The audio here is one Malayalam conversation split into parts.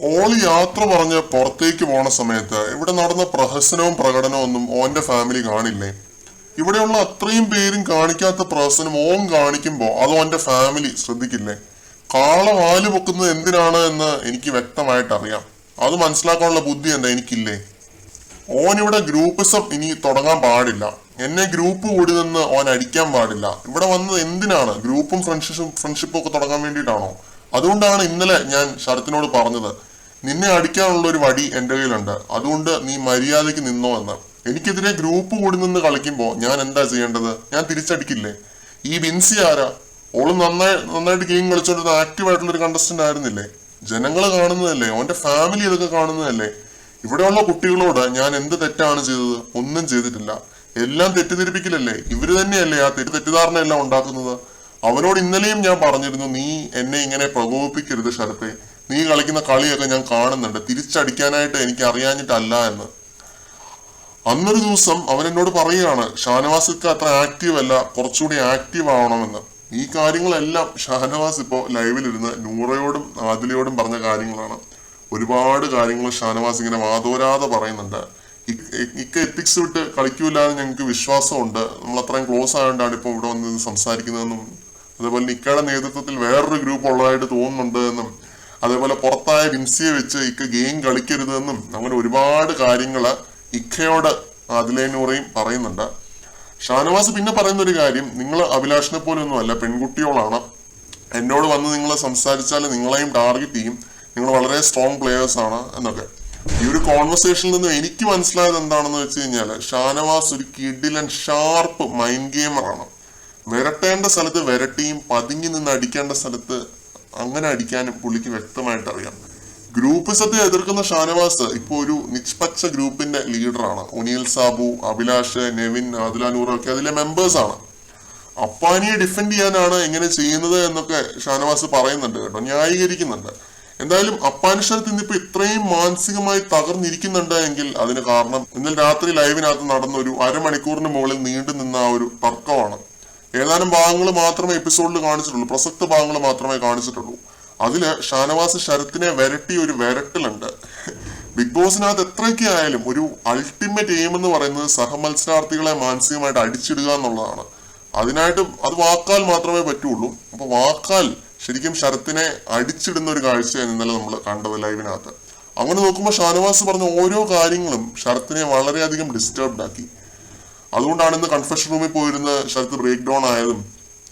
ഓള് യാത്ര പറഞ്ഞ് പുറത്തേക്ക് പോണ സമയത്ത് ഇവിടെ നടന്ന പ്രഹസനവും പ്രകടനവും ഒന്നും ഓന്റെ ഫാമിലി കാണില്ലേ? ഇവിടെയുള്ള അത്രയും പേരും കാണിക്കാത്ത പ്രഹസനം ഓൻ കാണിക്കുമ്പോ അത് ഓന്റെ ഫാമിലി ശ്രദ്ധിക്കില്ലേ? കാള വാല് പൊക്കുന്നത് എന്തിനാണ് എന്ന് എനിക്ക് വ്യക്തമായിട്ട് അറിയാം. അത് മനസ്സിലാക്കാനുള്ള ബുദ്ധി എന്താ എനിക്കില്ലേ? ഓൻ ഇവിടെ ഗ്രൂപ്പിസം ഇനി തുടങ്ങാൻ പാടില്ല. എന്നെ ഗ്രൂപ്പ് കൂടി നിന്ന് ഓൻ അടിക്കാൻ പാടില്ല. ഇവിടെ വന്നത് എന്തിനാണ്? ഗ്രൂപ്പും ഫ്രണ്ട്ഷിപ്പും ഒക്കെ തുടങ്ങാൻ വേണ്ടിയിട്ടാണോ? അതുകൊണ്ടാണ് ഇന്നലെ ഞാൻ ശരത്തിനോട് പറഞ്ഞത്, നിന്നെ അടിക്കാനുള്ള ഒരു വടി എന്റെ കയ്യിലുണ്ട്, അതുകൊണ്ട് നീ മര്യാദയ്ക്ക് നിന്നോ എന്ന്. എനിക്കെതിരെ ഗ്രൂപ്പ് കൂടി നിന്ന് കളിക്കുമ്പോ ഞാൻ എന്താ ചെയ്യേണ്ടത്? ഞാൻ തിരിച്ചടിക്കില്ലേ? ഈ ബിൻസി ആരാ? ഓള് നന്നായിട്ട് ഗെയിം കളിച്ചോണ്ടിരുന്ന ആക്റ്റീവ് ആയിട്ടുള്ള ഒരു കണ്ടസ്റ്റന്റ് ആയിരുന്നില്ലേ? ജനങ്ങൾ കാണുന്നതല്ലേ, ഓന്റെ ഫാമിലി ഇതൊക്കെ കാണുന്നതല്ലേ? ഇവിടെയുള്ള കുട്ടികളോട് ഞാൻ എന്ത് തെറ്റാണ് ചെയ്തത്? ഒന്നും ചെയ്തിട്ടില്ല. എല്ലാം തെറ്റിദ്ധരിപ്പിക്കലല്ലേ? ഇവര് തന്നെയല്ലേ ആ തെറ്റിദ്ധാരണ എല്ലാം ഉണ്ടാക്കുന്നത്? അവനോട് ഇന്നലെയും ഞാൻ പറഞ്ഞിരുന്നു, നീ എന്നെ ഇങ്ങനെ പ്രകോപിപ്പിക്കരുത് ശരത്തെ, നീ കളിക്കുന്ന കളിയൊക്കെ ഞാൻ കാണുന്നുണ്ട്, തിരിച്ചടിക്കാനായിട്ട് എനിക്ക് അറിയാഞ്ഞിട്ടല്ല എന്ന്. അന്നൊരു ദിവസം അവൻ എന്നോട് പറയുകയാണ്, ഷാനവാസിക്ക് അത്ര ആക്റ്റീവ് അല്ല, കുറച്ചുകൂടി ആക്റ്റീവ് ആവണമെന്ന്. ഈ കാര്യങ്ങളെല്ലാം ഷാനവാസ് ഇപ്പോൾ ലൈവിലിരുന്ന് നൂറയോടും ആദിലയോടും പറഞ്ഞ കാര്യങ്ങളാണ്. ഒരുപാട് കാര്യങ്ങൾ ഷാനവാസ് ഇങ്ങനെ വാതോരാതെ പറയുന്നുണ്ട്. ഇക്ക എത്തിക്സ് വിട്ട് കളിക്കൂലെന്ന് ഞങ്ങൾക്ക് വിശ്വാസമുണ്ട്, നമ്മൾ അത്രയും ക്ലോസ് ആയതുകൊണ്ടാണ് ഇപ്പോൾ ഇവിടെ വന്ന് സംസാരിക്കുന്നതെന്നും, അതേപോലെ നിക്കയുടെ നേതൃത്വത്തിൽ വേറൊരു ഗ്രൂപ്പ് ഉള്ളതായിട്ട് തോന്നുന്നുണ്ട് എന്നും, അതേപോലെ പുറത്തായ വിൻസിയെ വെച്ച് ഇക്ക ഗെയിം കളിക്കരുതെന്നും, അങ്ങനെ ഒരുപാട് കാര്യങ്ങള് ഇക്കയോട് ആദിലേനൂറയും പറയുന്നുണ്ട്. ഷാനവാസ് പിന്നെ പറയുന്ന ഒരു കാര്യം, നിങ്ങൾ അഭിലാഷിനെ പോലെ ഒന്നുമല്ല, പെൺകുട്ടിയോളാണ്, എന്നോട് വന്ന് നിങ്ങൾ സംസാരിച്ചാൽ നിങ്ങളെയും ടാർഗറ്റ് ചെയ്യും, നിങ്ങൾ വളരെ സ്ട്രോങ് പ്ലേയേഴ്സ് ആണ് എന്നൊക്കെ. ഈ ഒരു കോൺവെർസേഷനിൽ നിന്ന് എനിക്ക് മനസ്സിലായത് എന്താണെന്ന് വെച്ച് കഴിഞ്ഞാൽ, ഷാനവാസ് ഒരു കിഡിലൻ ഷാർപ്പ് മൈൻഡ് ഗെയിമറാണ്. വിരട്ടേണ്ട സ്ഥലത്ത് വിരട്ടിയും പതുങ്ങി നിന്ന് അടിക്കേണ്ട സ്ഥലത്ത് അങ്ങനെ അടിക്കാനും പുള്ളിക്ക് വ്യക്തമായിട്ട് അറിയാം. ഗ്രൂപ്പിസത്തെ എതിർക്കുന്ന ഷാനവാസ് ഇപ്പൊ ഒരു നിഷ്പക്ഷ ഗ്രൂപ്പിന്റെ ലീഡറാണ്. ഒനീൽ സാബു, അഭിലാഷ്, നെവിൻ, ആദിലാനൂർ ഒക്കെ അതിലെ മെമ്പേഴ്സ് ആണ്. അപ്പാനിയെ ഡിഫെൻഡ് ചെയ്യാനാണ് എങ്ങനെ ചെയ്യുന്നത് എന്നൊക്കെ ഷാനവാസ് പറയുന്നുണ്ട് കേട്ടോ, ന്യായീകരിക്കുന്നുണ്ട്. എന്തായാലും അപ്പാനി ശരത്ത് ഇന്നിപ്പോ ഇത്രയും മാനസികമായി തകർന്നിരിക്കുന്നുണ്ട് എങ്കിൽ അതിന് കാരണം ഇന്നലെ രാത്രി ലൈവിനകത്ത് നടന്ന ഒരു അരമണിക്കൂറിന് മുകളിൽ നീണ്ടു നിന്ന ആ ഒരു തർക്കമാണ്. ഏതാനും ഭാഗങ്ങൾ മാത്രമേ എപ്പിസോഡിൽ കാണിച്ചിട്ടുള്ളൂ, പ്രസക്ത ഭാഗങ്ങൾ മാത്രമേ കാണിച്ചിട്ടുള്ളൂ. അതില് ഷാനവാസ് ശരത്തിനെ വരട്ടിയ ഒരു വരട്ടലുണ്ട്. ബിഗ് ബോസിനകത്ത് എത്രയൊക്കെ ആയാലും ഒരു അൾട്ടിമേറ്റ് എയിം എന്ന് പറയുന്നത് സഹമത്സരാർത്ഥികളെ മാനസികമായിട്ട് അടിച്ചിടുക എന്നുള്ളതാണ്. അതിനായിട്ട് അത് വാക്കാൽ മാത്രമേ പറ്റുള്ളൂ. അപ്പൊ വാക്കാൽ ശരിക്കും ശരത്തിനെ അടിച്ചിടുന്ന ഒരു കാഴ്ചയാണ് ഇന്നലെ നമ്മൾ കണ്ടത് ലൈവിനകത്ത്. അങ്ങനെ നോക്കുമ്പോൾ ഷാനവാസ് പറഞ്ഞ ഓരോ കാര്യങ്ങളും ശരത്തിനെ വളരെയധികം ഡിസ്റ്റർബ്ഡ് ആക്കി. അതുകൊണ്ടാണ് ഇന്ന് കൺഫെഷൻ റൂമിൽ പോയിരുന്ന് ശരത്ത് ബ്രേക്ക് ഡൗൺ ആയതും.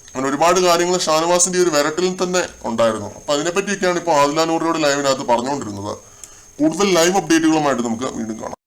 അങ്ങനെ ഒരുപാട് കാര്യങ്ങൾ ഷാനവാസിന്റെ ഒരു വിരട്ടലിൽ തന്നെ ഉണ്ടായിരുന്നു. അപ്പൊ അതിനെപ്പറ്റിയൊക്കെയാണ് ഇപ്പോൾ ആദിലാനൂറിയോട് ലൈവിനകത്ത് പറഞ്ഞുകൊണ്ടിരുന്നത്. കൂടുതൽ ലൈവ് അപ്ഡേറ്റുകളുമായിട്ട് നമുക്ക് വീണ്ടും കാണാം.